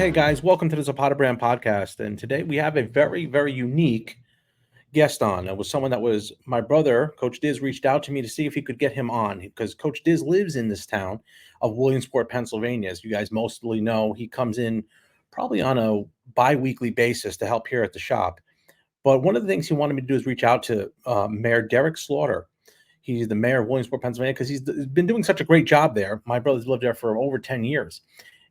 Hey guys, welcome to the Zapata Brand podcast. And today we have a very, very unique guest on. It was someone that was my brother, Coach Diz, reached out to me to see if he could get him on because Coach Diz lives in this town of Williamsport, Pennsylvania. As you guys mostly know, he comes in probably on a bi-weekly basis to help here at the shop. But one of the things he wanted me to do is reach out to Mayor Derek Slaughter. He's the mayor of Williamsport, Pennsylvania, because he's been doing such a great job there. My brother's lived there for over 10 years.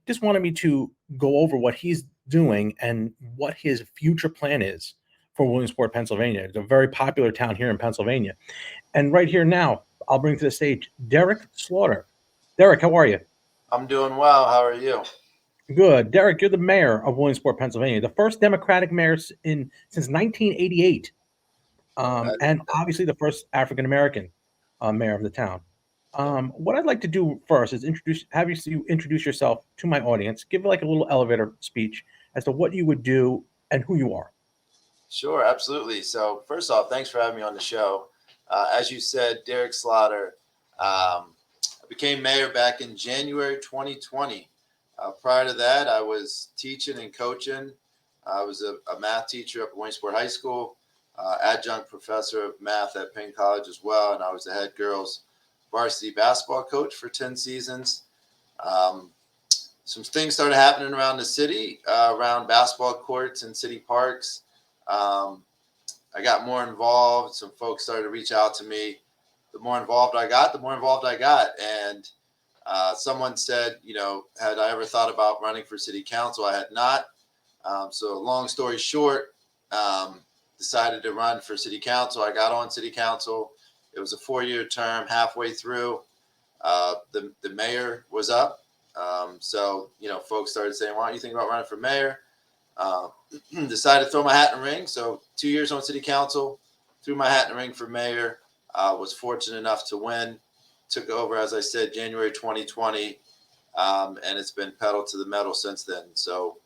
Just wanted me to go over what he's doing and what his future plan is for Williamsport, Pennsylvania. It's a very popular town here in Pennsylvania. And right here now, I'll bring to the stage Derek Slaughter. Derek, how are you? I'm doing well. How are you? Good. Derek, you're the mayor of Williamsport, Pennsylvania, the first Democratic mayor since 1988, That, and obviously the first African American mayor of the town. What I'd like to do first is have you introduce yourself to my audience, give like a little elevator speech as to what you would do and who you are. sure, absolutely. So, first off, thanks for having me on the show. As you said, Derek Slaughter. I became mayor back in January 2020. Prior to that, I was teaching and coaching. I was a math teacher up at Williamsport High School, adjunct professor of math at Penn College as well, and I was the head girls varsity basketball coach for 10 seasons. Um, some things started happening around the city, around basketball courts and city parks. Um, I got more involved. Some folks started to reach out to me. The more involved I got, the more involved I got. And someone said, had I ever thought about running for city council? I had not. So long story short, decided to run for city council. I got on city council. It was a 4-year term. Halfway through, the mayor was up. So, folks started saying, why don't you think about running for mayor? Uh, Decided to throw my hat in the ring. So 2 years on city council, threw my hat in the ring for mayor. Was fortunate enough to win. Took over, as I said, January 2020, and it's been pedal to the metal since then. So,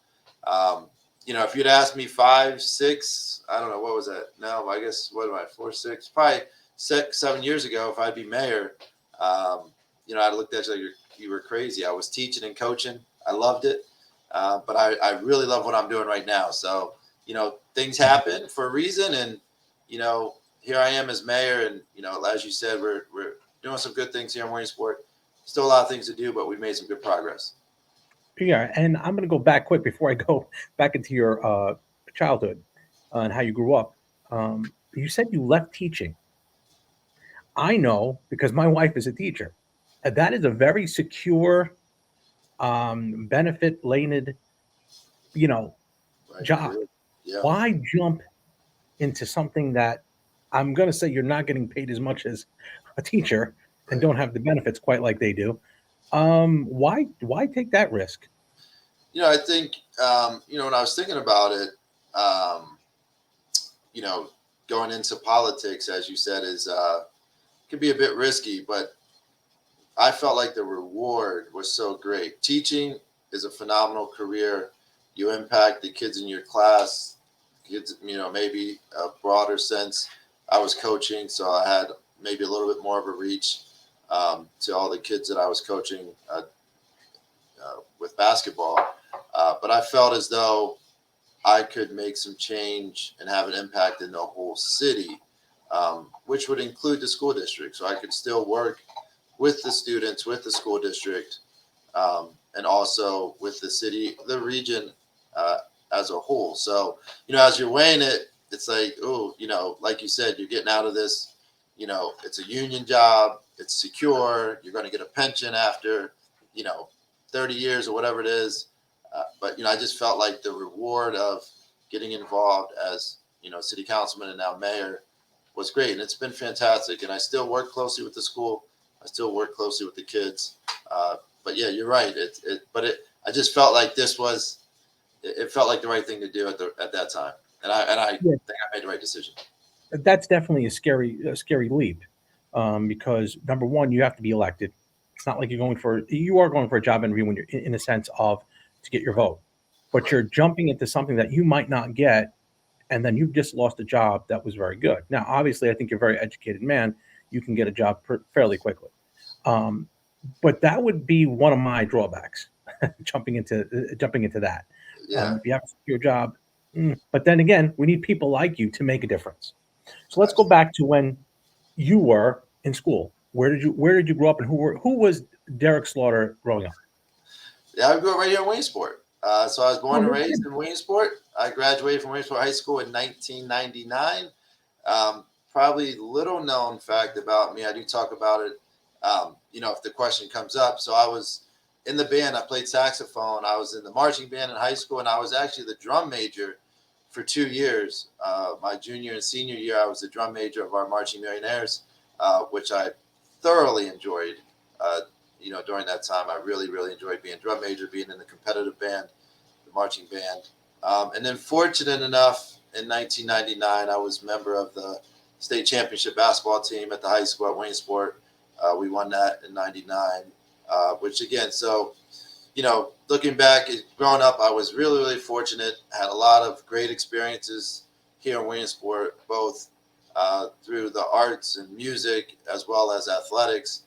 if you'd asked me 5, 6, I don't know, what was that? No, I guess, what am I, 4, 6, probably 6, 7 years ago, if I'd be mayor, I'd looked at you like you were crazy. I was teaching and coaching. I loved it. But I really love what I'm doing right now. So, things happen for a reason. And, here I am as mayor. And, as you said, we're doing some good things here in Williamsport. Still a lot of things to do, but we've made some good progress. Yeah, and I'm going to go back quick before I go back into your childhood and how you grew up. You said you left teaching. I know because my wife is a teacher. And that is a very secure, benefit laden, you know, Right. job. Yeah. Why jump into something that I'm going to say you're not getting paid as much as a teacher and Right. don't have the benefits quite like they do? Why take that risk? I think, when I was thinking about it, um, you know, going into politics, as you said, is can be a bit risky, but I felt like the reward was so great. Teaching is a phenomenal career. You impact the kids in your class, kids, maybe a broader sense. I was coaching, so I had maybe a little bit more of a reach to all the kids that I was coaching with basketball. But I felt as though I could make some change and have an impact in the whole city, which would include the school district. So I could still work with the students, with the school district, and also with the city, the region as a whole. So, as you're weighing it, it's like, oh, like you said, you're getting out of this, it's a union job, it's secure, you're going to get a pension after, you know, 30 years or whatever it is. But, I just felt like the reward of getting involved as, city councilman and now mayor was great. And it's been fantastic. And I still work closely with the school. I still work closely with the kids. But yeah, you're right. I just felt like it felt like the right thing to do at that time. And I think Yeah, I made the right decision. that's definitely a scary leap, because number one, you have to be elected. It's not like you are going for a job interview when you're in a sense of to get your vote, but Right. you're jumping into something that you might not get, and then you've just lost a job that was very good. Now, obviously, I think you're a very educated man. You can get a job fairly quickly. Um, but that would be one of my drawbacks, jumping into that. Yeah. If you have a secure job, but then again, we need people like you to make a difference. So let's go Absolutely. back to when you were in school. Where did you grow up, and who was Derek Slaughter growing up? Yeah, I grew up right here in Williamsport. So I was Oh, born and no raised kidding. in Williamsport. I graduated from Williamsport High School in 1999. Probably little known fact about me. I do talk about it, if the question comes up. So I was in the band. I played saxophone. I was in the marching band in high school, and I was actually the drum major for 2 years. My junior and senior year, I was the drum major of our Marching Millionaires, which I thoroughly enjoyed. Uh, during that time, I really, really enjoyed being drum major, being in the competitive band, the marching band. And then, fortunate enough, in 1999, I was member of the state championship basketball team at the high school at Williamsport. We won that in '99, which again, so looking back, growing up, I was really, really fortunate. Had a lot of great experiences here in Williamsport, both through the arts and music as well as athletics.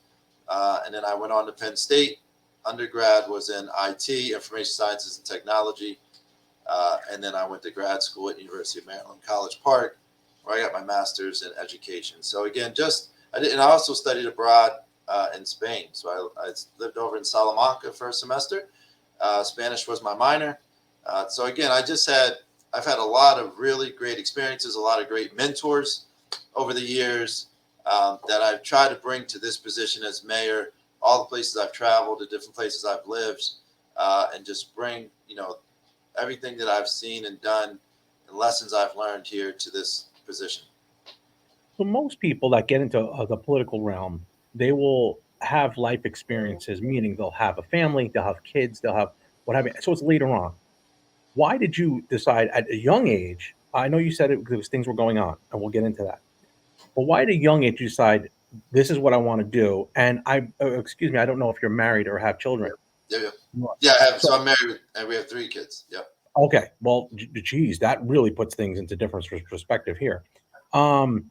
And then I went on to Penn State. Undergrad was in IT, information sciences and technology. And then I went to grad school at University of Maryland, College Park, where I got my master's in education. So again, and I also studied abroad in Spain. So I lived over in Salamanca for a semester. Spanish was my minor. So again, I've had a lot of really great experiences, a lot of great mentors over the years that I've tried to bring to this position as mayor. All the places I've traveled, the different places I've lived, and just bring everything that I've seen and done and lessons I've learned here to this position. So most people that get into the political realm, they will have life experiences, meaning they'll have a family, they'll have kids, they'll have what have you. So it's later on. Why did you decide at a young age? I know you said it because things were going on, and we'll get into that. But why at a young age you decide this is what I want to do? And excuse me, I don't know if you're married or have children. Yeah, yeah, yeah. You are. Yeah, I have. So So I'm married, and we have 3 kids. Yep. okay, well, geez, that really puts things into different perspective here. Um,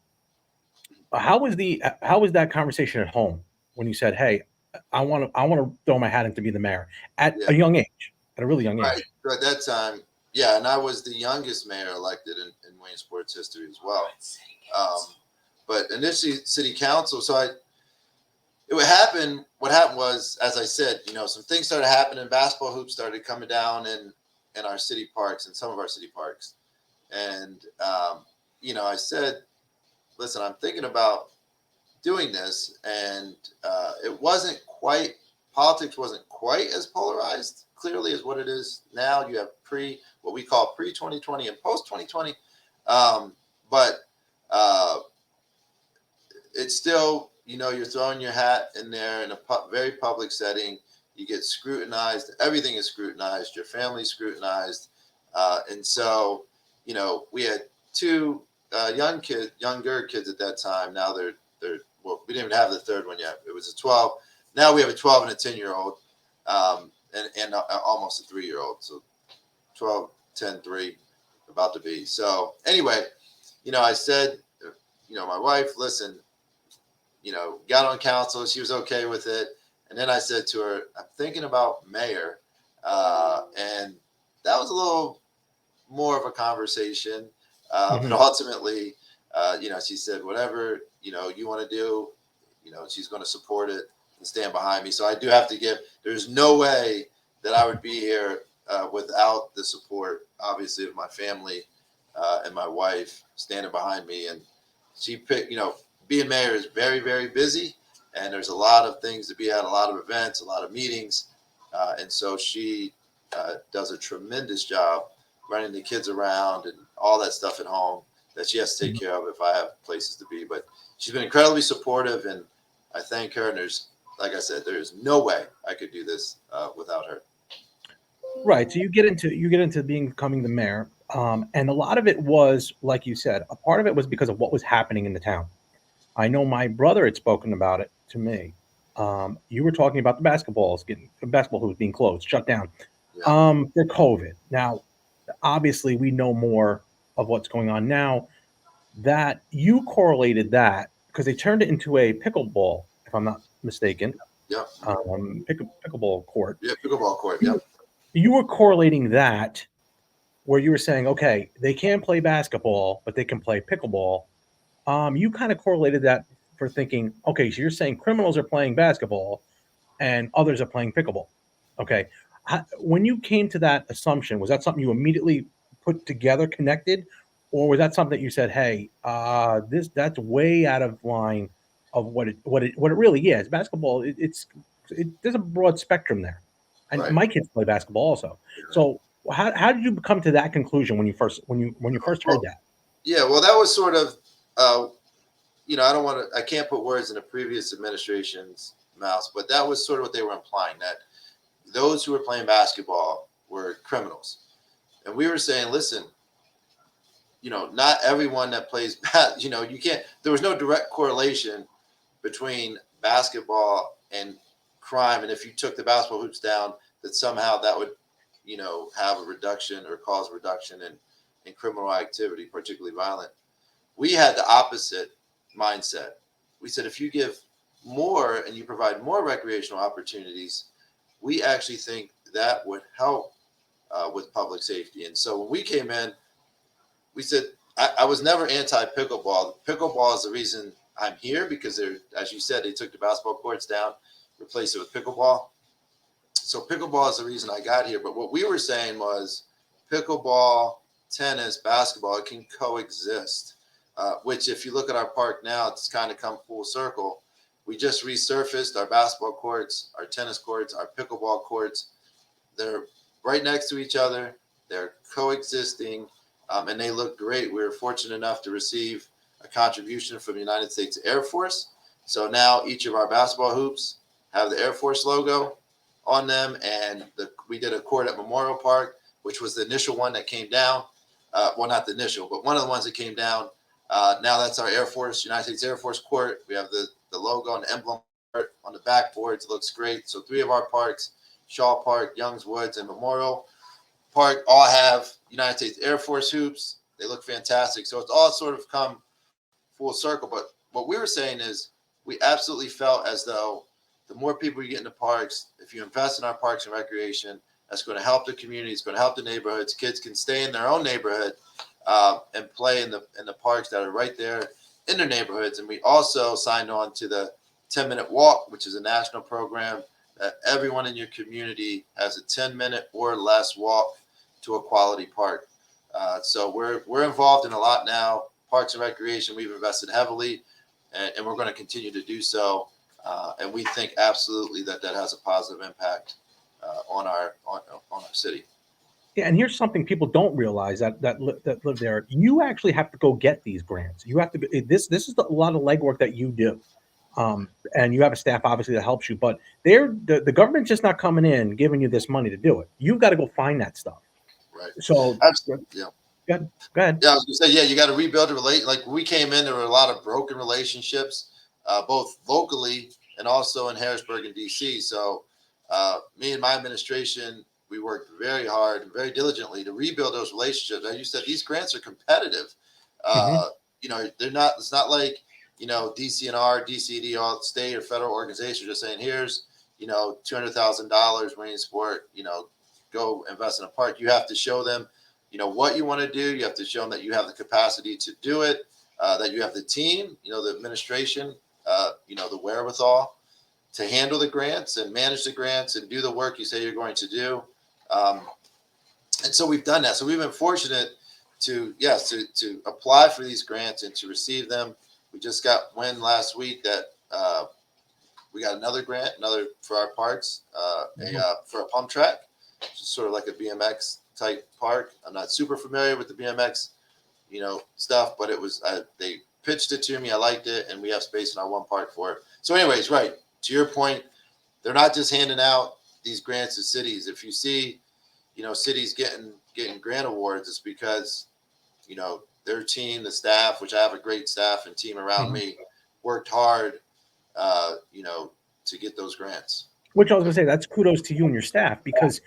how was that conversation at home when you said, "Hey, I want to throw my hat in to be the mayor" at Yeah. a young age, at a really young Right. age? So at that time, yeah, and I was the youngest mayor elected in Williamsport's history as well. Um, but initially, city council. It would happen. What happened was, as I said, some things started happening. Basketball hoops started coming down in our city parks, in some of our city parks, and I said, listen, I'm thinking about doing this, and it wasn't quite politics wasn't quite as polarized clearly as what it is now. You have what we call pre 2020 and post 2020, but it's still you're throwing your hat in there in a very public setting. You get scrutinized. Everything is scrutinized. Your family's scrutinized, and so we had two younger kids at that time. Now they're well, we didn't even have the third one yet. It was a 12. Now we have a 12 and a 10-year-old, and almost a 3-year-old. So 12, 10, 3, about to be. So anyway, I said, my wife, listen, got on council. She was okay with it. And then I said to her, I'm thinking about mayor. And that was a little more of a conversation. But Mhm. ultimately, she said, whatever, you want to do, she's going to support it and stand behind me. So I do have to there's no way that I would be here without the support, obviously, of my family and my wife standing behind me. And she picked, being mayor is very, very busy, and there's a lot of things to be at, a lot of events, a lot of meetings. And so she does a tremendous job running the kids around and all that stuff at home that she has to take care of if I have places to be. But she's been incredibly supportive, and I thank her. And like I said, there's no way I could do this without her. Right. So you get into becoming the mayor, and a lot of it was, like you said, a part of it was because of what was happening in the town. I know my brother had spoken about it to me. You were talking about the basketball hoops being closed, shut down, Yeah, for COVID. Now, obviously, we know more of what's going on now. That you correlated that because they turned it into a pickleball, if I'm not mistaken, yeah, pickleball court. yeah. Pickleball court. You Yeah, were you were correlating that where you were saying, okay, they can play basketball, but they can play pickleball. You kind of correlated that for thinking, okay, so you're saying criminals are playing basketball and others are playing pickleball. Okay. When you came to that assumption, was that something you immediately put together, connected, or was that something that you said, "Hey, that's way out of line of what it really is"? Basketball, there's a broad spectrum there, and Right. my kids play basketball also. So, how did you come to that conclusion when you first heard Well, that? yeah. Well, that was sort of, uh, I don't want to. I can't put words in the previous administration's mouths, but that was sort of what they were implying, that those who were playing basketball were criminals, and we were saying, listen, not everyone that plays you can't. There was no direct correlation between basketball and crime, and if you took the basketball hoops down, that somehow that would, have a reduction or cause a reduction in criminal activity, particularly violent. We had the opposite mindset. We said if you give more and you provide more recreational opportunities, we actually think that would help with public safety. And so when we came in, we said I was never anti pickleball. Pickleball is the reason I'm here, because as you said, they took the basketball courts down, replaced it with pickleball. So pickleball is the reason I got here. But what we were saying was pickleball, tennis, basketball, it can coexist. Which, if you look at our park now, it's kind of come full circle. We just resurfaced our basketball courts, our tennis courts, our pickleball courts. They're right next to each other. They're coexisting, and they look great. We were fortunate enough to receive a contribution from the United States Air Force. So now each of our basketball hoops have the Air Force logo on them, and we did a court at Memorial Park, which was the initial one that came down. Well, not the initial, but one of the ones that came down. Now that's our Air Force, United States Air Force court. We have the logo and emblem on the backboards. It looks great. So 3 of our parks, Shaw Park, Youngs Woods, and Memorial Park, all have United States Air Force hoops. They look fantastic. So it's all sort of come full circle. But what we were saying is we absolutely felt as though the more people you get in the parks, if you invest in our parks and recreation, that's going to help the community. It's going to help the neighborhoods. Kids can stay in their own neighborhood and play in the parks that are right there in their neighborhoods. And we also signed on to the 10-minute walk, which is a national program that everyone in your community has a 10-minute or less walk to a quality park. So we're involved in a lot now. Parks and recreation, we've invested heavily, and we're going to continue to do so. And we think absolutely that has a positive impact on our city. Yeah, and here's something people don't realize that live there. You actually have to go get these grants. You have to this is a lot of legwork that you do, and you have a staff obviously that helps you. But the government's just not coming in giving you this money to do it. You've got to go find that stuff. Right. So, Absolutely. Yeah. go ahead. Go ahead. Yeah, I was gonna say, yeah, you got to rebuild a relate. Like when we came in, there were a lot of broken relationships, both locally and also in Harrisburg and DC. So, me and my administration, we worked very hard and very diligently to rebuild those relationships. As you said, these grants are competitive. Hmm. They're not. It's not like DCNR, DCD, all state or federal organizations just saying, here's $200,000 Williamsport, go invest in a park. You have to show them what you want to do. You have to show them that you have the capacity to do it, that you have the team, the administration, the wherewithal to handle the grants and manage the grants and do the work you say you're going to do. Um, and so we've done that. So we've been fortunate to apply for these grants and to receive them. We just got wind last week that we got another grant, another for our parks, for a pump track, which is sort of like a BMX type park. I'm not super familiar with the BMX, stuff, but it was they pitched it to me. I liked it, and we have space in our one park for it. So, anyways, right to your point, they're not just handing out these grants to cities. If you see, cities getting grant awards, it's because their team, the staff, which I have a great staff and team around Hmm. me, worked hard, to get those grants. Which I was gonna say, that's kudos to you and your staff because,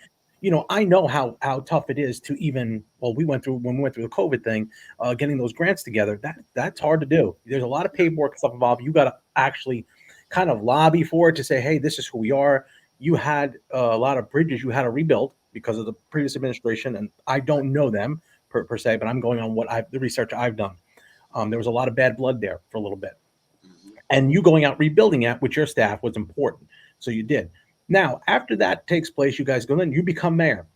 I know how tough it is to even. Well, when we went through the COVID thing, getting those grants together. That's hard to do. There's a lot of paperwork stuff involved. You got to actually kind of lobby for it to say, hey, this is who we are. You had a lot of bridges you had to rebuild. because of the previous administration, and I don't know them per se, but I'm going on the research I've done. There was a lot of bad blood there for a little bit, Mhm. and you going out rebuilding it with your staff was important. So you did. Now, after that takes place, you guys go in, you become mayor.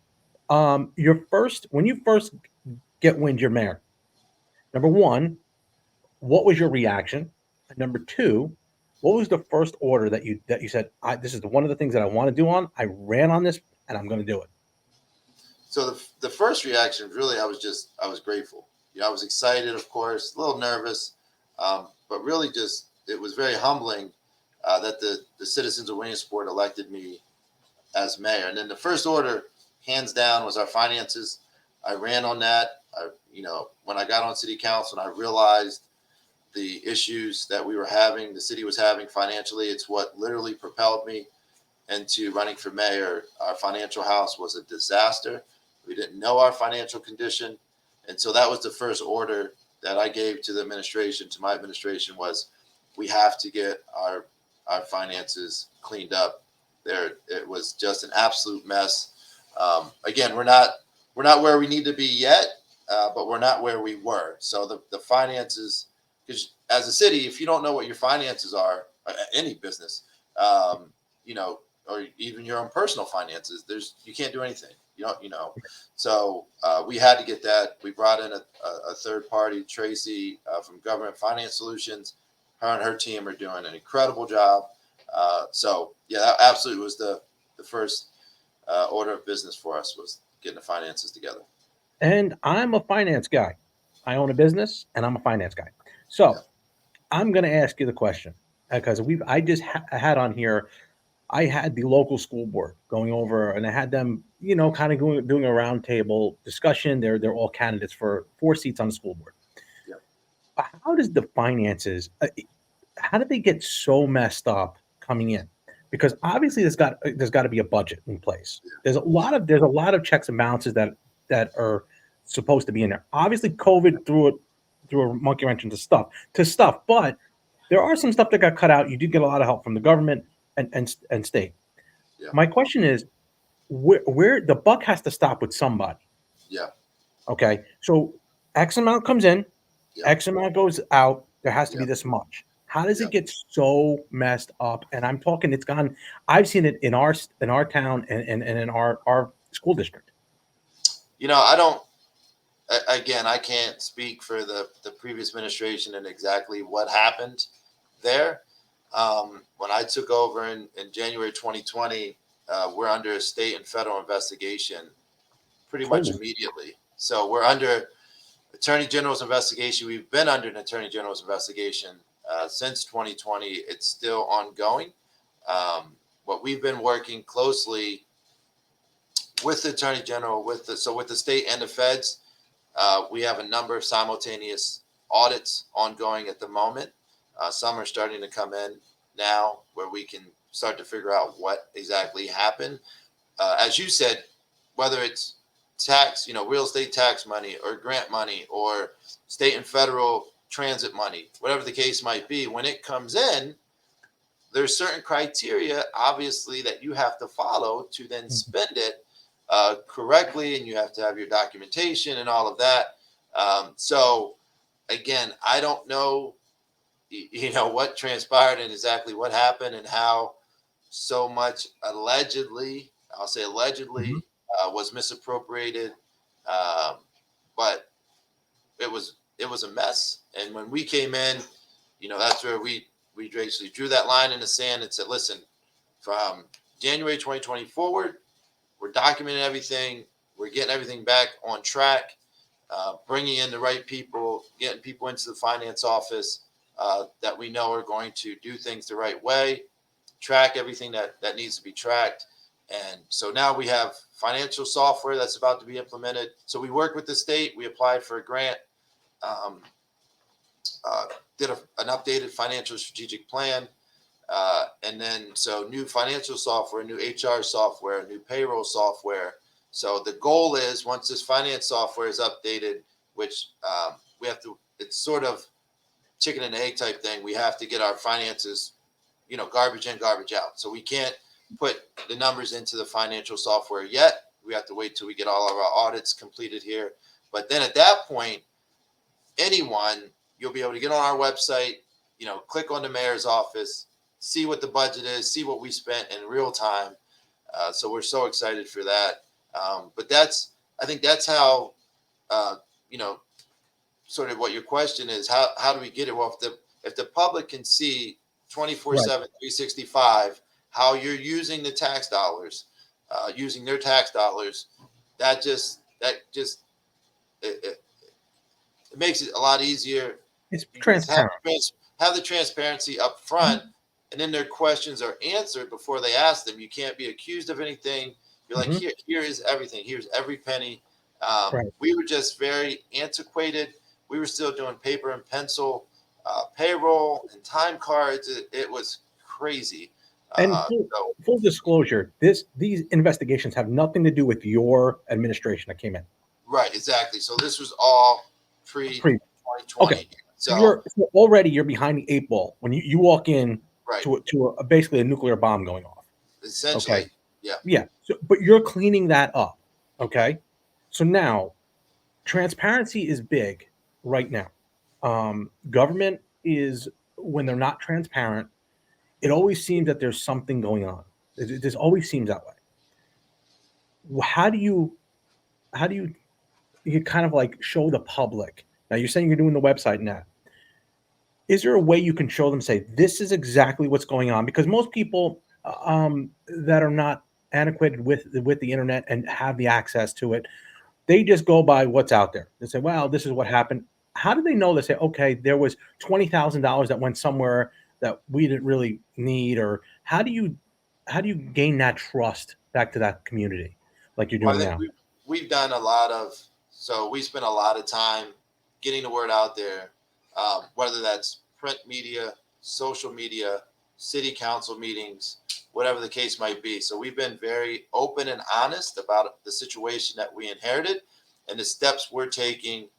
When you first get wind you're mayor, number one, what was your reaction? And number two, what was the first order that you said, this is one of the things that I want to do on? I ran on this and I'm going to do it. So the first reaction, really, I was grateful. I was excited, of course, a little nervous, but really just it was very humbling that the citizens of Williamsport elected me as mayor. And then the first order, hands down, was our finances. I ran on that. When I got on city council and I realized the issues that we were having, the city was having financially, it's what literally propelled me into running for mayor. Our financial house was a disaster. We didn't know our financial condition. And so that was the first order that I gave to my administration was we have to get our finances cleaned up. It was just an absolute mess. Again, we're not where we need to be yet, but we're not where we were. So the finances, because as a city, if you don't know what your finances are, any business, um, you know, or even your own personal finances, you can't do anything. So we had to get that. We brought in a third party, Tracy from Government Finance Solutions. Her and her team are doing an incredible job. So yeah, that absolutely was the first order of business for us was getting the finances together. And I'm a finance guy. I own a business and I'm a finance guy. Yeah. So I'm going to ask you the question because I just had on here, I had the local school board going over and I had them, kind of doing a roundtable discussion. They're all candidates for 4 seats on the school board. Yeah. How does the finances, how did they get so messed up coming in? Because obviously there's got to be a budget in place. Yeah. There's a lot of checks and balances that are supposed to be in there. Obviously, COVID threw a monkey wrench into stuff, but there are some stuff that got cut out. You did get a lot of help from the government and state. Yeah. My question is, where the buck has to stop with somebody. Yeah. Okay, so X amount comes in, Yeah. X amount goes out. There has to Yeah. be this much. How does Yeah. it get so messed up? And I'm talking, it's gone. I've seen it in our town and in our school district. I don't. Again, I can't speak for the previous administration and exactly what happened there. When I took over in January 2020, we're under a state and federal investigation pretty much Oh, immediately. So we're under Attorney General's investigation. We've been under an Attorney General's investigation since 2020. It's still ongoing. What we've been working closely with the Attorney General, with the state and the feds. We have a number of simultaneous audits ongoing at the moment. Some are starting to come in now where we can start to figure out what exactly happened. As you said, whether it's tax, real estate tax money or grant money or state and federal transit money, whatever the case might be, when it comes in, there's certain criteria, obviously, that you have to follow to then spend it correctly, and you have to have your documentation and all of that. So again, I don't know, what transpired and exactly what happened and how so much allegedly, I'll say allegedly, mhm. was misappropriated. Um, but it was a mess. And when we came in, that's where we basically drew that line in the sand and said, listen, from January 2020 forward, we're documenting everything. We're getting everything back on track, bringing in the right people, getting people into the finance office that we know are going to do things the right way, track everything that needs to be tracked. And so now we have financial software that's about to be implemented. So we work with the state. We applied for a grant, um, uh, did an updated financial strategic plan. And then, so new financial software, new HR software, new payroll software. So the goal is once this finance software is updated, which we have to, it's sort of chicken and egg type thing. We have to get our finances, garbage in, garbage out. So we can't put the numbers into the financial software yet. We have to wait till we get all of our audits completed here. But then at that point, you'll be able to get on our website, click on the mayor's office, see what the budget is, see what we spent in real time. So we're so excited for that. But I think that's how, you know, sort of what your question is. How do we get it? Well, if the public can see 24/7, Right. 365, how you're using the tax dollars, using their tax dollars, that just it makes it a lot easier. It's You just transparent. have the transparency up front, and then their questions are answered before they ask them. You can't be accused of anything. You're like, Mhm. here is everything. Here's every penny. Right. We were just very antiquated. We were still doing paper and pencil payroll and time cards. It was crazy. And So full disclosure, these investigations have nothing to do with your administration that came in. right, exactly. So this was all pre Pre. Okay. 2020. So So already you're behind the 8 ball when you walk in right, to basically a nuclear bomb going off. Okay. essentially, yeah. Yeah. So, but you're cleaning that up. Okay. So now transparency is big right now. Government is, when they're not transparent, it always seems that there's something going on. This always seems that way. How do you kind of like show the public? Now you're saying you're doing the website now. Is there a way you can show them, say, this is exactly what's going on? Because most people that are not antiquated with the internet and have the access to it, they just go by what's out there. They say, well, this is what happened. How do they know? They say, okay, there was $20,000 that went somewhere that we didn't really need, or how do you gain that trust back to that community like you're Well, I doing think now? we've done a lot of, so we spent a lot of time getting the word out there, whether that's print media, social media, city council meetings, whatever the case might be. So we've been very open and honest about the situation that we inherited and the steps we're taking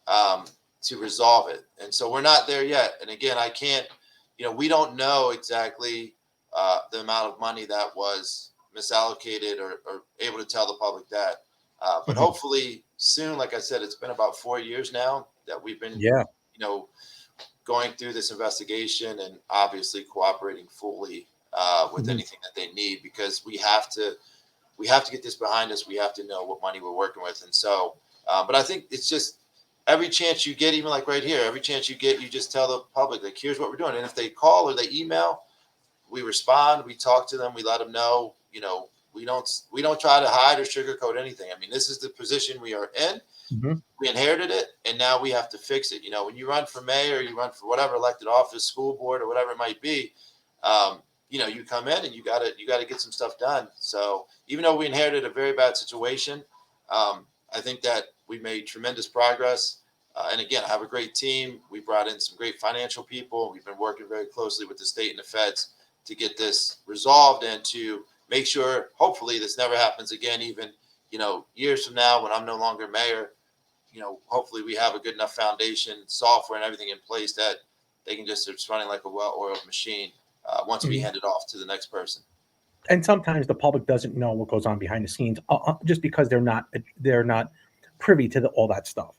um, to resolve it. And so we're not there yet. And again, I can't, we don't know exactly the amount of money that was misallocated or able to tell the public that. But Mhm. hopefully soon, like I said, it's been about 4 years now that we've been, Yeah. you know, going through this investigation and obviously cooperating fully with Mhm. anything that they need, because we have to get this behind us. We have to know what money we're working with. And so, but I think it's just every chance you get, even like right here, every chance you get, you just tell the public, like, here's what we're doing. And if they call or they email, we respond, we talk to them, we let them know, we don't try to hide or sugarcoat anything. I mean, this is the position we are in. Mhm. We inherited it, and now we have to fix it. When you run for mayor, you run for whatever elected office, school board, or whatever it might be. You come in and you gotta get some stuff done. So even though we inherited a very bad situation, I think that we made tremendous progress. And again, I have a great team. We brought in some great financial people. We've been working very closely with the state and the feds to get this resolved and to make sure, hopefully, this never happens again. Even years from now, when I'm no longer mayor, hopefully we have a good enough foundation, software, and everything in place that they can it's running like a well-oiled machine once we Mhm. hand it off to the next person. And sometimes the public doesn't know what goes on behind the scenes, just because they're not privy to all that stuff.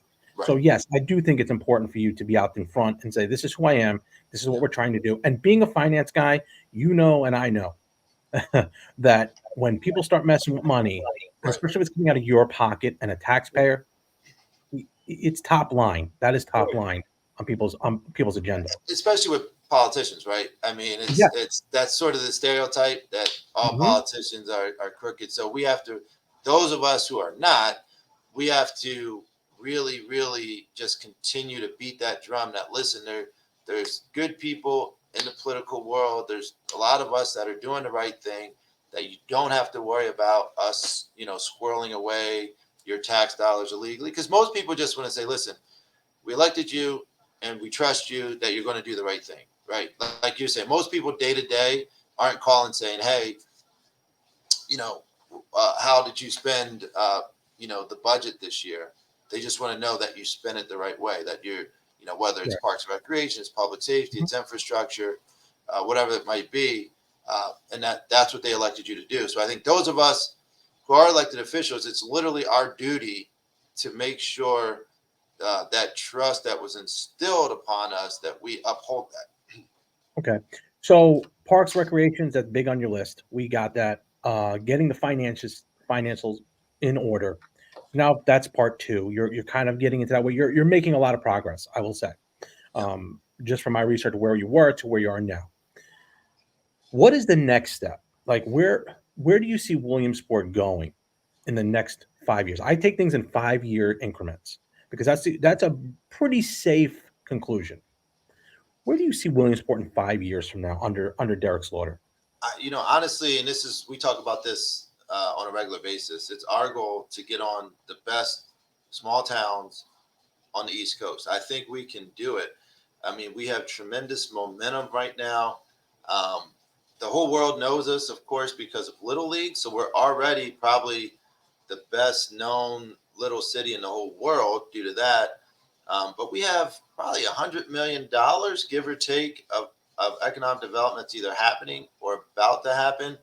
So Right. yes, I do think it's important for you to be out in front and say, "This is who I am. This is what Yeah. we're trying to do." And being a finance guy, and I know that when people start messing with money, and Right. especially if it's coming out of your pocket and a taxpayer, it's top line. That is top line on people's agenda. Especially with politicians, right? I mean, it's Yes. it's that's sort of the stereotype that all Mhm. politicians are crooked. So we have to, those of us who are not, we have to really, really just continue to beat that drum. That listen, there's good people in the political world. There's a lot of us that are doing the right thing. That you don't have to worry about us, squirreling away your tax dollars illegally. Because most people just want to say, listen, we elected you and we trust you that you're going to do the right thing, right? Like you're saying, most people day to day aren't calling saying, hey, you know, how did you spend, the budget this year? They just want to know that you spend it the right way, that you're, whether it's Right. parks and recreation, it's public safety, Mhm. it's infrastructure, whatever it might be. And that's what they elected you to do. So I think those of us who are elected officials, it's literally our duty to make sure that trust that was instilled upon us, that we uphold that. Okay. So parks, recreations, that's big on your list. We got that. Getting the financials in order. Now that's part two. You're kind of getting into that way. You're making a lot of progress, I will say. Yeah. Just from my research, where you were to where you are now. What is the next step? Like where do you see Williamsport going in the next 5 years? I take things in 5 year increments because that's a pretty safe conclusion. Where do you see Williamsport in 5 years from now under Derek Slaughter? Honestly, and this is, we talk about this on a regular basis. It's our goal to get on the best small towns on the East Coast. I think we can do it. I mean, we have tremendous momentum right now. Um, the whole world knows us, of course, because of Little League. So we're already probably the best known little city in the whole world due to that. But we have probably $100 million, give or take, of economic development that's either happening or about to happen.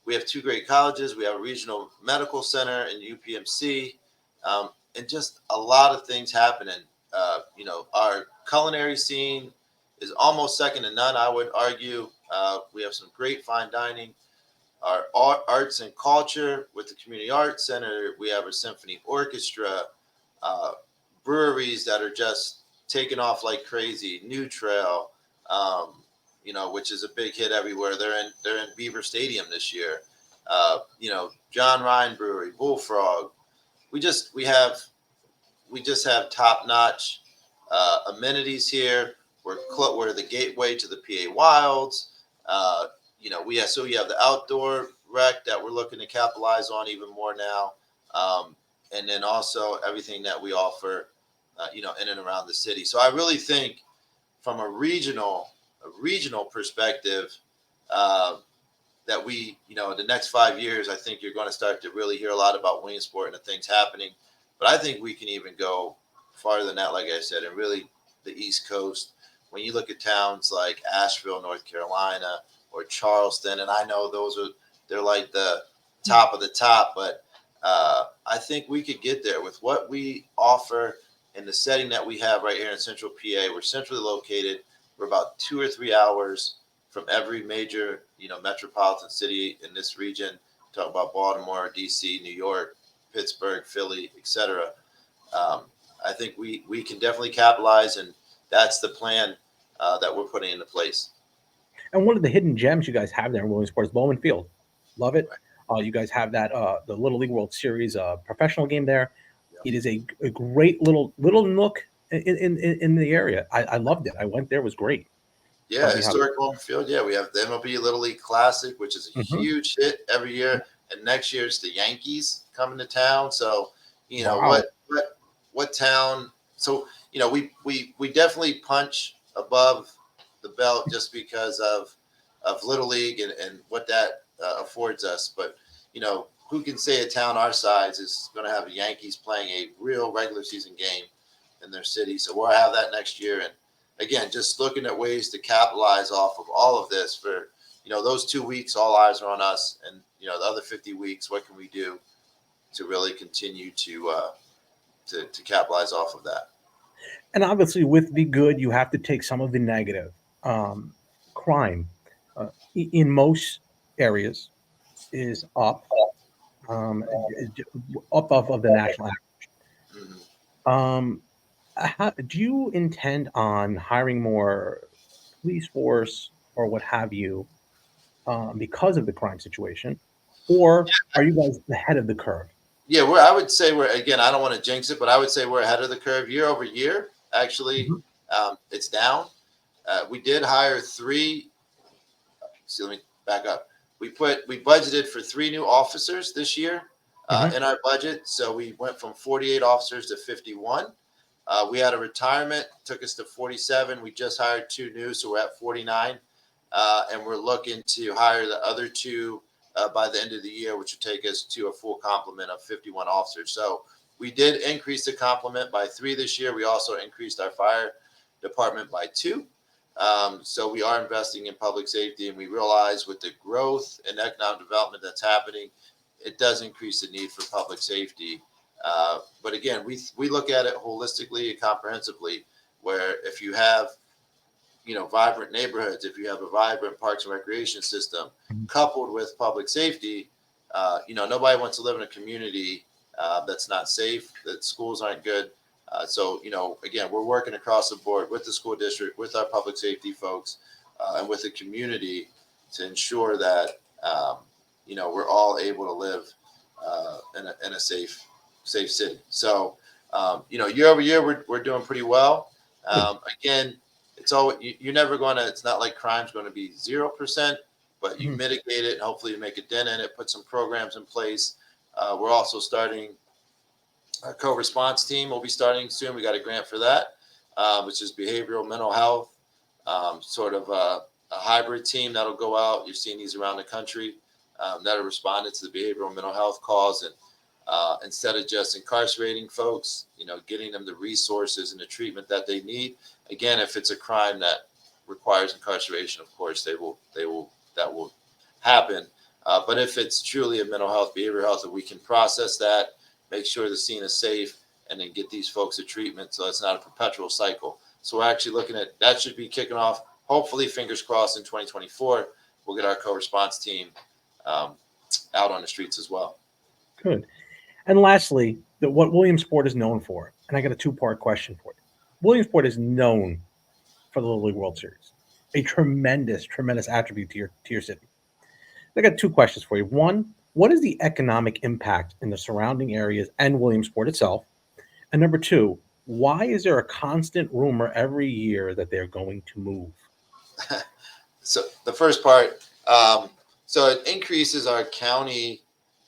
We have two great colleges. We have a regional medical center in UPMC, and just a lot of things happening. Our culinary scene is almost second to none, I would argue. We have some great fine dining. Our arts and culture with the community arts center. We have a symphony orchestra, uh, breweries that are just taking off like crazy. New Trail, which is a big hit everywhere. They're in Beaver Stadium this year. John Ryan Brewery, Bullfrog. We just we have we just have top notch amenities here. We're the gateway to the PA Wilds. We have the outdoor rec that we're looking to capitalize on even more now, and then also everything that we offer, in and around the city. So I really think from a regional perspective, uh, that the next 5 years, I think you're going to start to really hear a lot about Williamsport and the things happening. But I think we can even go farther than that, like I said, and really the East Coast. When you look at towns like Asheville, North Carolina, or Charleston, and I know they're like the top of the top, but I think we could get there with what we offer in the setting that we have right here in Central PA. We're centrally located. We're about 2 or 3 hours from every major, metropolitan city in this region. Talk about Baltimore, DC, New York, Pittsburgh, Philly, etc. Um, I think we can definitely capitalize, and that's the plan that we're putting into place. And one of the hidden gems you guys have there in Williamsport is Bowman Field. Love it. Right. You guys have that the Little League World Series professional game there. Yeah. It is a great little nook in the area. I loved it. I went there. It was great. Yeah, We have. historic home field. Yeah, we have the MLB Little League Classic, which is a Mhm. huge hit every year, and next year it's the Yankees coming to town. So, Wow. what town? So, we definitely punch above the belt just because of Little League and what that affords us. But who can say a town our size is going to have the Yankees playing a real regular season game in their city? So we'll have that next year, and again, just looking at ways to capitalize off of all of this for, those 2 weeks, all eyes are on us. And, the other 50 weeks, what can we do to really continue to capitalize off of that? And obviously, with the good, you have to take some of the negative. Um, Crime in most areas is up, up of the national Mhm. average. Do you intend on hiring more police force or what have you because of the crime situation, or are you guys ahead of the curve? Yeah, I would say we're, again, I don't want to jinx it, but I would say we're ahead of the curve year over year. Actually, Mhm, it's down. We did hire three. See, let me back up. We budgeted for three new officers this year mhm. in our budget, so we went from 48 officers to 51. We had a retirement, took us to 47. We just hired two new, so we're at 49, and we're looking to hire the other two by the end of the year, which would take us to a full complement of 51 officers. So we did increase the complement by three this year. We also increased our fire department by two. So we are investing in public safety, and we realize with the growth and economic development that's happening, it does increase the need for public safety. But again, we look at it holistically and comprehensively, where if you have, vibrant neighborhoods, if you have a vibrant parks and recreation system coupled with public safety, nobody wants to live in a community that's not safe, that schools aren't good. So, again, we're working across the board with the school district, with our public safety folks, and with the community to ensure that, we're all able to live in a safe city. So, year over year, we're doing pretty well. Again, it's all you're never going to. It's not like crime's going to be 0%, but you mitigate it. And hopefully, you make a dent in it. Put some programs in place. We're also starting a co-response team. We'll be starting soon. We got a grant for that, which is behavioral mental health, sort of a hybrid team that'll go out. You've seen these around the country that are responding to the behavioral mental health calls, and instead of just incarcerating folks, getting them the resources and the treatment that they need. Again, if it's a crime that requires incarceration, of course, that will happen. But if it's truly a mental health, behavioral health, that we can process that, make sure the scene is safe, and then get these folks a treatment so it's not a perpetual cycle. So we're actually looking at that, should be kicking off, hopefully, fingers crossed, in 2024. We'll get our co-response team out on the streets as well. Good. And lastly, what Williamsport is known for, and I got a two-part question for you. Williamsport is known for the Little League World Series, a tremendous, tremendous attribute to your city. I got two questions for you. One, what is the economic impact in the surrounding areas and Williamsport itself? And number two, why is there a constant rumor every year that they're going to move? So the first part, so it increases our county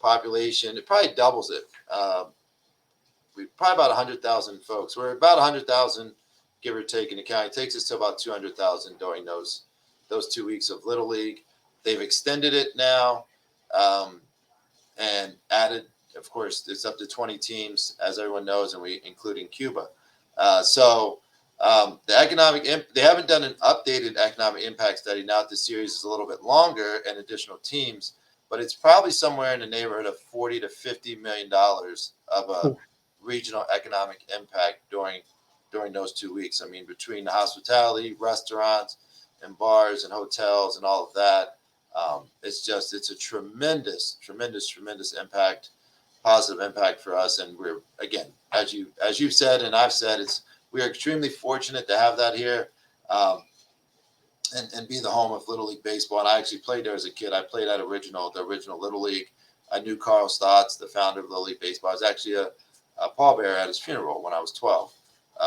population. It probably doubles it. We probably about 100,000 folks. We're about 100,000, give or take, in the county. It takes us to about 200,000 during those 2 weeks of Little League. They've extended it now and added, of course, it's up to 20 teams, as everyone knows, and we including Cuba. The economic they haven't done an updated economic impact study. Now that the series is a little bit longer and additional teams, but it's probably somewhere in the neighborhood of $40 to $50 million of a regional economic impact during those 2 weeks. I mean, between the hospitality, restaurants, and bars and hotels and all of that, it's a tremendous impact, positive impact for us. And we're, again, as you've said and I've said, we are extremely fortunate to have that here, and be the home of Little League baseball. And I actually played there as a kid. I played at the original Little League. I knew Carl Stotts, the founder of Little League baseball. I was actually a pallbearer at his funeral when I was 12,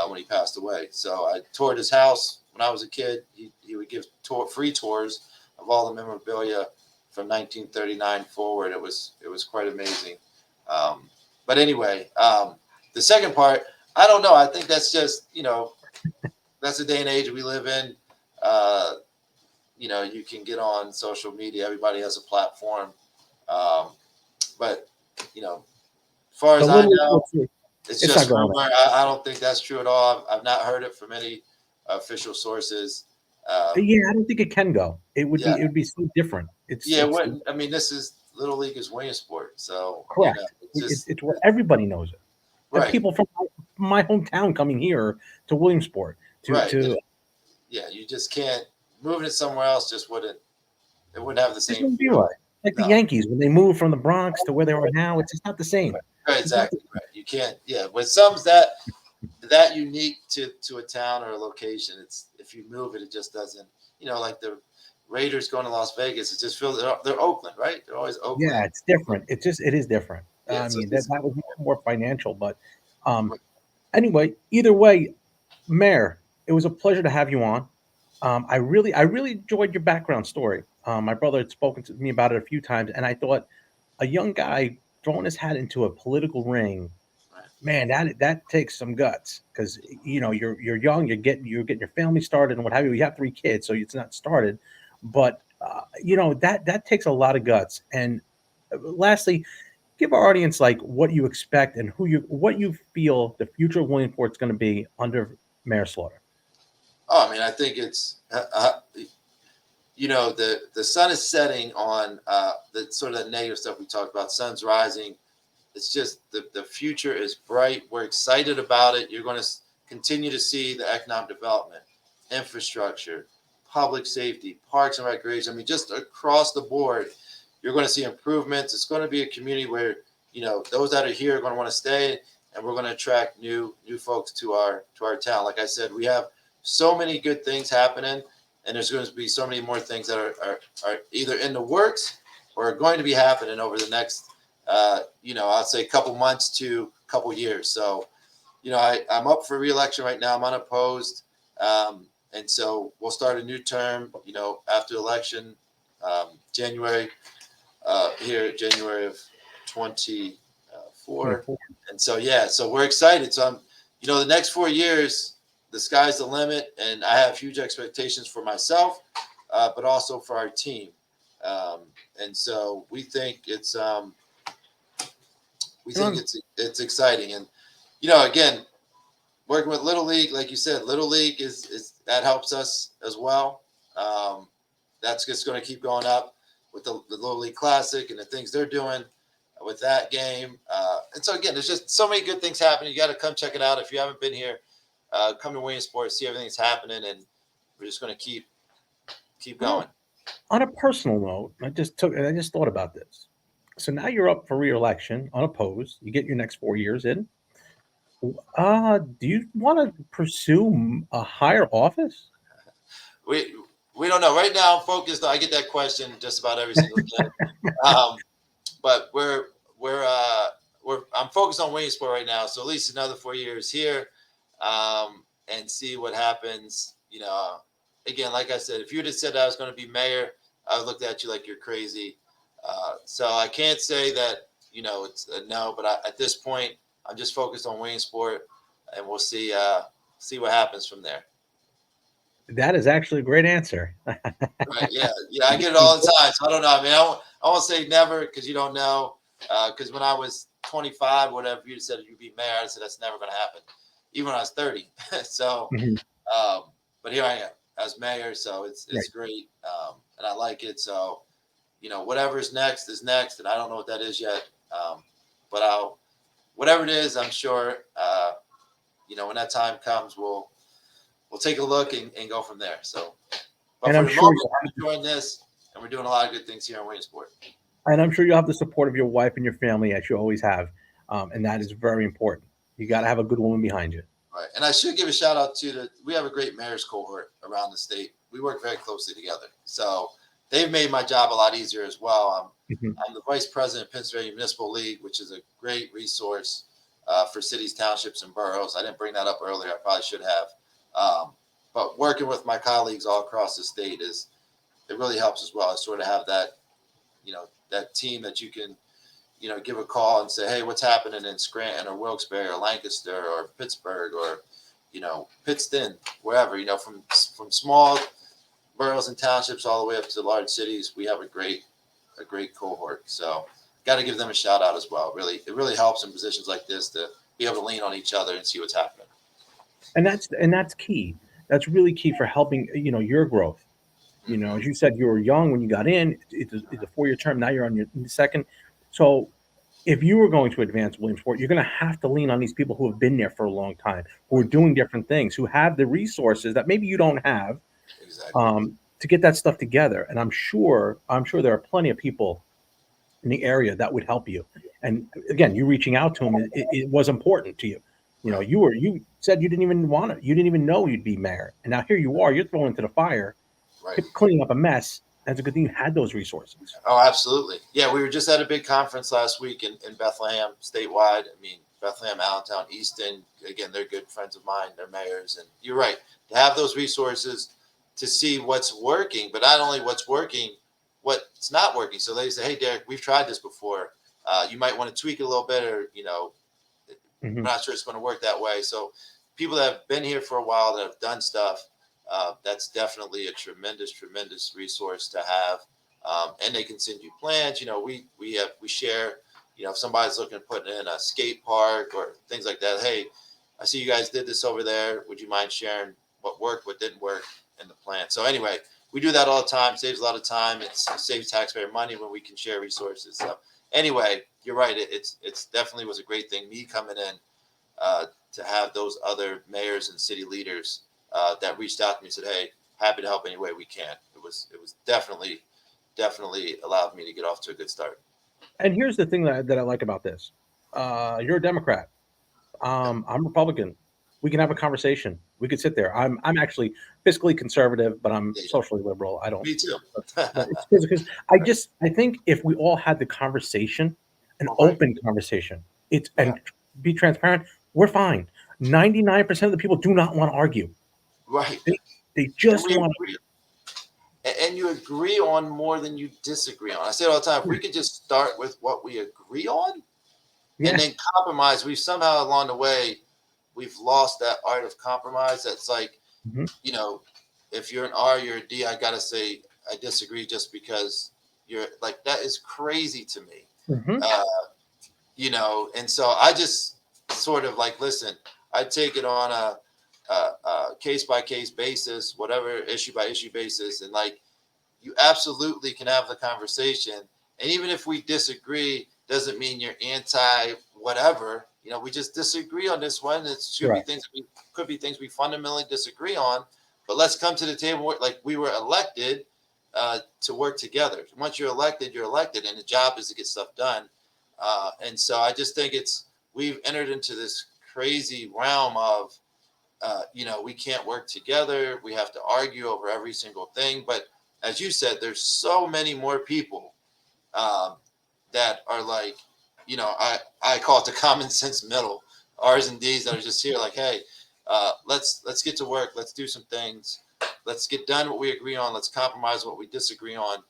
when he passed away. So I toured his house when I was a kid. He would give free tours of all the memorabilia from 1939 forward. It was quite amazing. But anyway, the second part, I don't know. I think that's just, that's the day and age we live in. You can get on social media. Everybody has a platform. But, as far as I know, it's just rumor. I don't think that's true at all. I've not heard it from any official sources. Yeah, I don't think it can go. It would be so different. It wouldn't. I mean, this is Little League is Williamsport, so correct. It's where everybody knows it. Right. And people from my hometown coming here to Williamsport you just can't. Moving it somewhere else just wouldn't have the same. Wouldn't be right. Like the Yankees when they moved from the Bronx to where they are now, it's just not the same. Right, exactly. Right. You can't. Yeah, when something's that unique to a town or a location, it's if you move it, it just doesn't. Like the Raiders going to Las Vegas, it just feels they're Oakland, right? They're always Oakland. Yeah, it's different. It is different. Yeah, I mean, that was more financial, but anyway, either way, Mayor, it was a pleasure to have you on. I really enjoyed your background story. My brother had spoken to me about it a few times, and I thought a young guy throwing his hat into a political ring, man, that takes some guts because you're young, you're getting your family started and what have you. You have 3 kids, so it's not started, but that takes a lot of guts. And lastly, give our audience what you expect and what you feel the future of Williamsport's going to be under Mayor Slaughter. Oh, I mean, I think it's the sun is setting on the sort of the negative stuff we talked about. Sun's rising. It's just the future is bright. We're excited about it. You're going to continue to see the economic development, infrastructure, public safety, parks and recreation. I mean, just across the board, you're going to see improvements. It's going to be a community where, those that are here are going to want to stay, and we're going to attract new folks to our town. Like I said, we have so many good things happening, and there's going to be so many more things that are either in the works or are going to be happening over the next, I'd say a couple months to a couple years. So, I'm up for re-election right now. I'm unopposed. And so we'll start a new term, after election, January, January of 24. And so, so we're excited. So the next 4 years, the sky's the limit, and I have huge expectations for myself, but also for our team. And so we think it's exciting. And, again, working with Little League, like you said, Little League is that helps us as well. That's just going to keep going up with the Little League Classic and the things they're doing with that game. And so, again, there's just so many good things happening. You got to come check it out. If you haven't been here, come to Williamsport, see everything that's happening, and we're just going to keep going. On a personal note, I just thought about this. So now you're up for re-election, unopposed. You get your next 4 years in. Do you want to pursue a higher office? We don't know. Right now, I'm focused. I get that question just about every single day. But I'm focused on Williamsport right now. So at least another 4 years here, and see what happens. Again, like I said, if you had said I was going to be mayor, I would look at you like you're crazy. So I can't say that, it's a no, but at this point, I'm just focused on Williamsport, and we'll see what happens from there. That is actually a great answer. Right? Yeah, I get it all the time. So I don't know. I mean, I won't say never, because you don't know. Because when I was 25, whatever, you said you'd be mayor, I said that's never going to happen, even when I was 30. So, but here I am as mayor, so it's Right. great, and I like it. So, whatever's next is next, and I don't know what that is yet. But whatever it is, I'm sure, when that time comes, we'll take a look and go from there. So, but And for I'm the sure moment, we're enjoying this, and we're doing a lot of good things here in Williamsport. and I'm sure you'll have the support of your wife and your family, as you always have, and that is very important. You got to have a good woman behind you. Right, and I should give a shout out to we have a great mayor's cohort around the state. We work very closely together, so they've made my job a lot easier as well. I'm the vice president of Pennsylvania Municipal League, which is a great resource for cities, townships, and boroughs. I didn't bring that up earlier. I probably should have. But working with my colleagues all across the state it really helps as well. I sort of have that, that team that you can, give a call and say, hey, what's happening in Scranton or Wilkes-Barre or Lancaster or Pittsburgh or, Pittston, wherever, from small boroughs and townships all the way up to large cities. We have a great cohort. So got to give them a shout out as well. It really helps in positions like this to be able to lean on each other and see what's happening. And that's key. That's really key for helping, your growth. As you said, you were young when you got in. It's a 4-year term. Now you're on your second. So if you were going to advance Williamsport, you're going to have to lean on these people who have been there for a long time, who are doing different things, who have the resources that maybe you don't have, to get that stuff together. And I'm sure there are plenty of people in the area that would help you. And again, you reaching out to them, it was important to you. You said you didn't even want it. You didn't even know you'd be mayor. And now here you are, you're thrown into the fire, cleaning up a mess. That's a good thing you had those resources. Oh, absolutely. Yeah, we were just at a big conference last week in Bethlehem, statewide. I mean, Bethlehem, Allentown, Easton, again, they're good friends of mine. They're mayors. And you're right, to have those resources to see what's working, but not only what's working, what's not working. So they say, hey, Derek, we've tried this before. You might want to tweak it a little bit, or, I'm not sure it's going to work that way. So people that have been here for a while, that have done stuff, that's definitely a tremendous resource to have. And they can send you plans. We share, if somebody's looking at putting in a skate park or things like that. Hey, I see you guys did this over there. Would you mind sharing what worked, what didn't work in the plan? So anyway, we do that all the time. Saves a lot of time. It saves taxpayer money when we can share resources. So anyway, you're right. It's definitely was a great thing. Me coming in to have those other mayors and city leaders that reached out to me and said, "Hey, happy to help any way we can." It was definitely allowed me to get off to a good start. And here's the thing that I like about this. You're a Democrat. Yep. I'm Republican. We can have a conversation. We could sit there. I'm actually fiscally conservative, but I'm Yeah, socially liberal. I don't. me too. But it's because I think if we all had the conversation, an All right. open conversation, it's Yeah. and be transparent, we're fine. 99% of the people do not want to argue. Right. They they And just we want agree. And you agree on more than you disagree on. I say it all the time. If to. we could just start with what we agree on and Yeah. then compromise, we've somehow along the way we've lost that art of compromise. That's like, Mhm. you know, if you're an R, you're a D. I gotta say I disagree just because you're like that is crazy to me. Mhm. Uh, and so I just sort of like listen. I take it on a case by case basis, whatever issue by issue basis, and like you absolutely can have the conversation. And even if we disagree, doesn't mean you're anti whatever. We just disagree on this one. It should be Correct. things we could be things we fundamentally disagree on. But let's come to the table like we were elected to work together. Once you're elected, and the job is to get stuff done. And so I just think we've entered into this crazy realm of we can't work together. We have to argue over every single thing. But as you said, there's so many more people um, that are like, I call it the common sense middle, R's and D's that are just here like, hey, let's get to work. Let's do some things. Let's get done what we agree on. Let's compromise what we disagree on.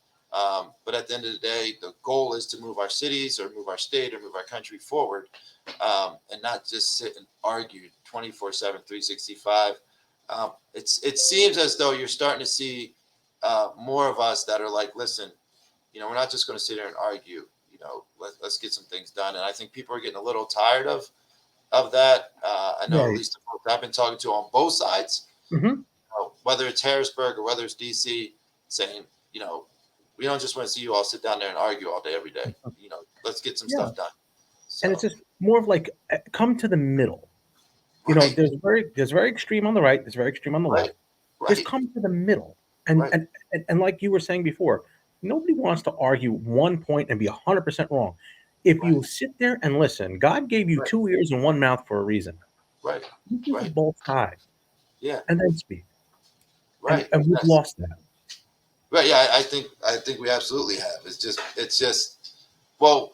But at the end of the day, the goal is to move our cities or move our state or move our country forward, and not just sit and argue 24/7, 365. It seems as though you're starting to see more of us that are like, listen, we're not just going to sit here and argue. Let's get some things done. And I think people are getting a little tired of that. I know Yeah. at least the folks I've been talking to on both sides, Mhm. whether it's Harrisburg or whether it's DC, saying, we don't just want to see you all sit down there and argue all day, every day. Let's get some Yeah. stuff done. And it's So, just more of like come to the middle. right, There's very extreme on the right, there's very extreme on the right, left. Just right, come to the middle. And right, and and like you were saying before, nobody wants to argue one point and be 100% wrong. If right, you sit there and listen, God gave you right, 2 ears and 1 mouth for a reason. right, Listen to right. both sides Yeah, and then speak. And right. and we've Yes. lost that. Right. Yeah, I think we absolutely have. It's just well,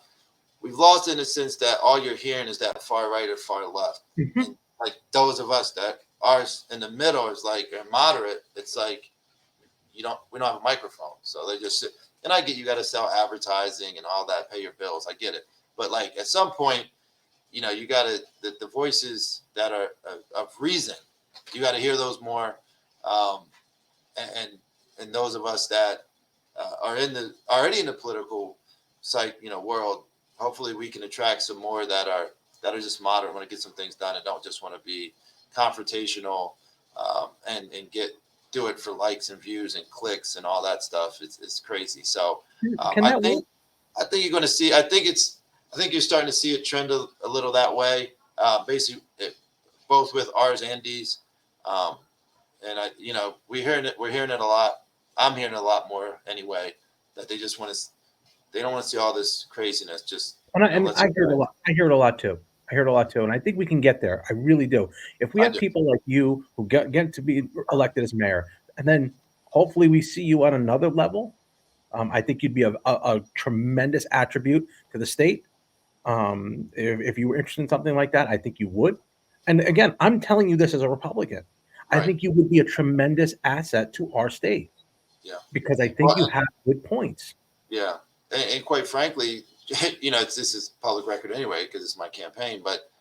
we've lost in the sense that all you're hearing is that far right or far left. Mhm. And like those of us that are in the middle is like are moderate, it's like we don't have a microphone. So they just sit, and I get you gotta sell advertising and all that, pay your bills. I get it. But like at some point, you gotta the voices that are of reason, you gotta hear those more. Um, and and those of us that are already in the political world, hopefully we can attract some more that are just moderate, want to get some things done, and don't just want to be confrontational, and do it for likes and views and clicks and all that stuff. It's crazy. So Can I that work? think you're going to see. I think you're starting to see it trend a little that way. Basically, both with R's and D's. Um, and we're hearing it a lot. I'm hearing it a lot more anyway. That they don't want to see all this craziness. Just And let's. I hear it a lot. I hear it a lot too. I hear it a lot too, and I think we can get there. I really do. If we I have do. people like you who get to be elected as mayor, and then hopefully we see you on another level, I think you'd be a tremendous attribute to the state. If you were interested in something like that, I think you would. And again, I'm telling you this as a Republican. I Right. think you would be a tremendous asset to our state Yeah. because I think Well, you have good points. yeah. And quite frankly, this is public record anyway because it's my campaign. But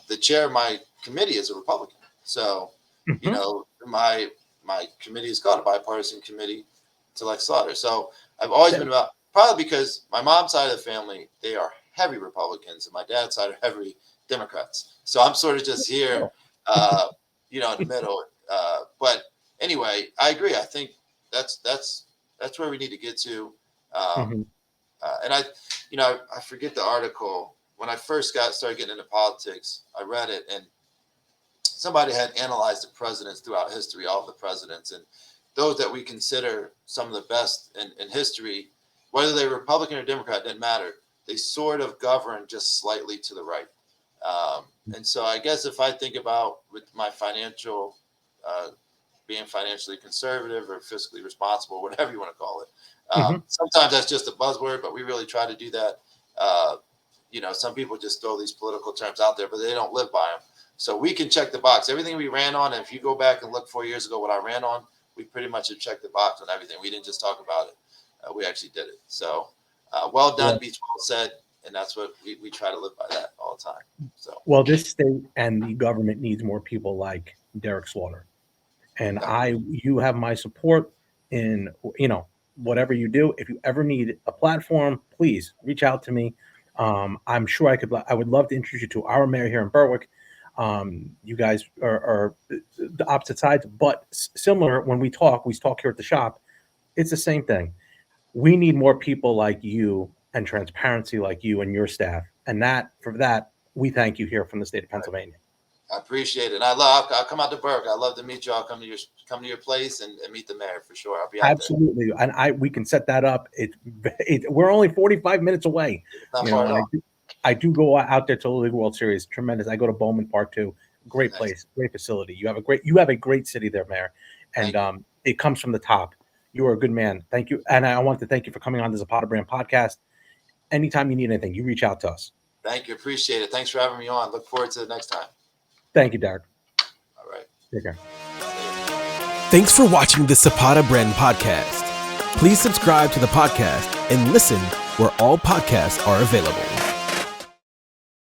the chair of my committee is a Republican. So, Mhm. my committee is called a bipartisan committee to elect Slaughter. So I've always been about probably because my mom's side of the family, they are heavy Republicans and my dad's side are heavy Democrats. So I'm sort of just here, in the middle. But anyway, I agree. I think that's where we need to get to. Um, Hmm. and I forget the article. When I first started getting into politics, I read it, and somebody had analyzed the presidents throughout history, all of the presidents, and those that we consider some of the best in history, whether they were Republican or Democrat, didn't matter. They sort of governed just slightly to the right. And so I guess if I think about with my financial, being financially conservative or fiscally responsible, whatever you want to call it, Hmm. sometimes that's just a buzzword, but we really try to do that. Uh, some people just throw these political terms out there, but they don't live by them. So we can check the box. Everything we ran on, and if you go back and look 4 years ago what I ran on, we pretty much have checked the box on everything. We didn't just talk about it. We actually did it. So well done, Well, beats well said. And that's what we try to live by that all the time. So, well, this state and the government needs more people like Derek Slaughter. And okay. you have my support in, whatever you do. If you ever need a platform, please reach out to me. I'm sure I would love to introduce you to our mayor here in Berwick. You guys are the opposite sides, but similar. When we talk here at the shop. It's the same thing. We need more people like you and transparency like you and your staff. And for that, we thank you here from the state of Pennsylvania. I appreciate it. And I'll come out to Berwick. I'd love to meet you. I'll come to your place and meet the mayor for sure. I'll be out Absolutely, and we can set that up. We're only 45 minutes away, there. Not far at all. I do go out there to the League World Series. Tremendous. I go to Bowman Park too. Great Nice. place, great facility. You have a great city there, Mayor, and it comes from the top. You are a good man. Thank you, and I want to thank you for coming on the Zapata Brand podcast. Anytime you need anything, you reach out to us. Thank you. Appreciate it. Thanks for having me on. Look forward to the next time. Thank you, Derek. All right. Take care. Thanks for watching the Zapata Brand podcast. Please subscribe to the podcast and listen where all podcasts are available.